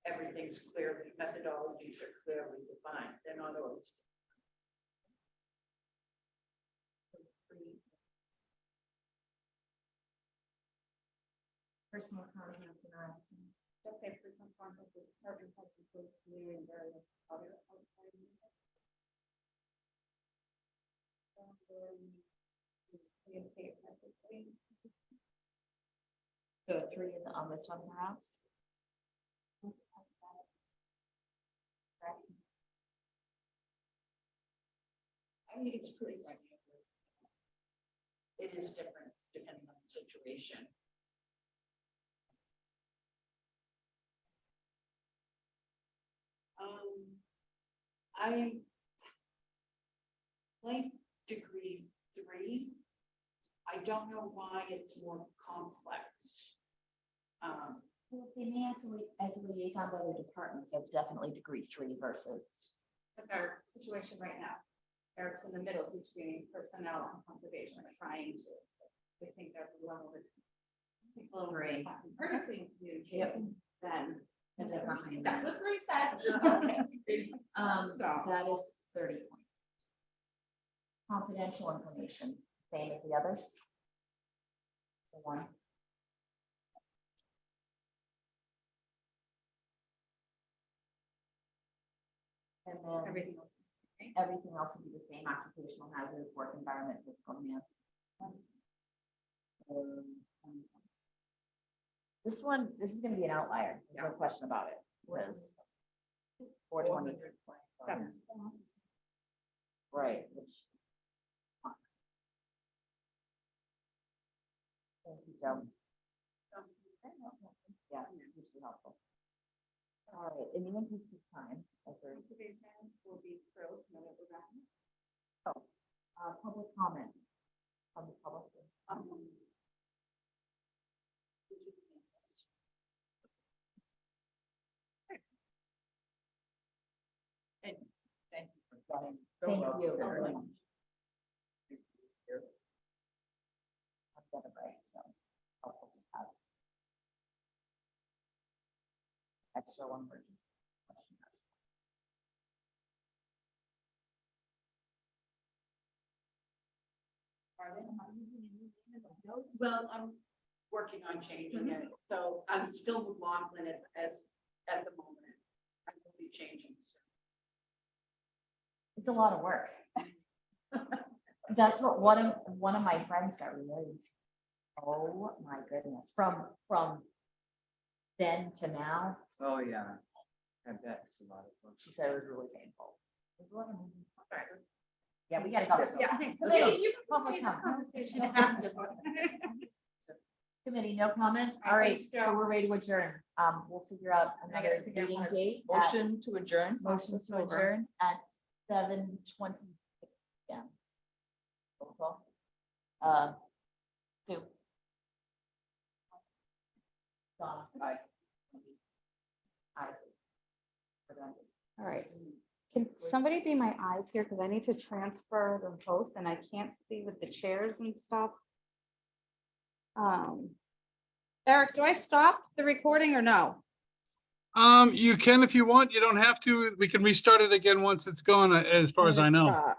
everything's clearly, methodologies are clearly defined. They're not always. Personal contact interaction. Okay, frequent contact with department heads, employees, community, and various other outside users. Communicate effectively. So 3 on this one perhaps? I mean, it's pretty standard. It is different depending on the situation. I like degree 3. I don't know why it's more complex. Well, if they may have to, as a liaison to other departments, that's definitely degree 3 versus. With our situation right now, Eric's in the middle between personnel and conservation, trying to, I think that's a level that. Great. Courtesy communication, then. And then behind That's that. what Bree said. So. That is 30 points. Confidential information, same as the others. The 1. And then everything else would be the same: occupational hazard, work environment, physical demands. This one, this is gonna be an outlier, there's no question about it, was 420. Right, which. Thank you, Joe. Yes, hugely helpful. All right, in the interest of time, Conservation will be thrilled to know that we're back. public comment from the public. And thank you for running. so Thank well. you very much. I've got a break, so helpful to have. Extra one word. Well, I'm working on changing it, so I'm still with Laughlin as at the moment. I will be changing soon. It's a lot of work. That's what one of my friends got removed. Oh my goodness, from then to now, Oh, yeah. I bet it's a lot of fun. she said it was really painful. It was a lot of moving parts. Yeah, we gotta go. Yeah, I think. Committee, You can public continue this comment. conversation after. Committee, no comment? All right, so we're ready to adjourn. We'll figure out I gotta another figure out meeting how to- date. Motion to adjourn? Motion to adjourn at 7:26 p.m. Roll call. Sue. Donna. Aye. Aye. All right. Can somebody be my eyes here? Because I need to transfer the post and I can't see with the chairs and stuff. Eric, do I stop the recording or no? You can if you want. You don't have to. We can restart it again once it's gone, as far as I know. Stop.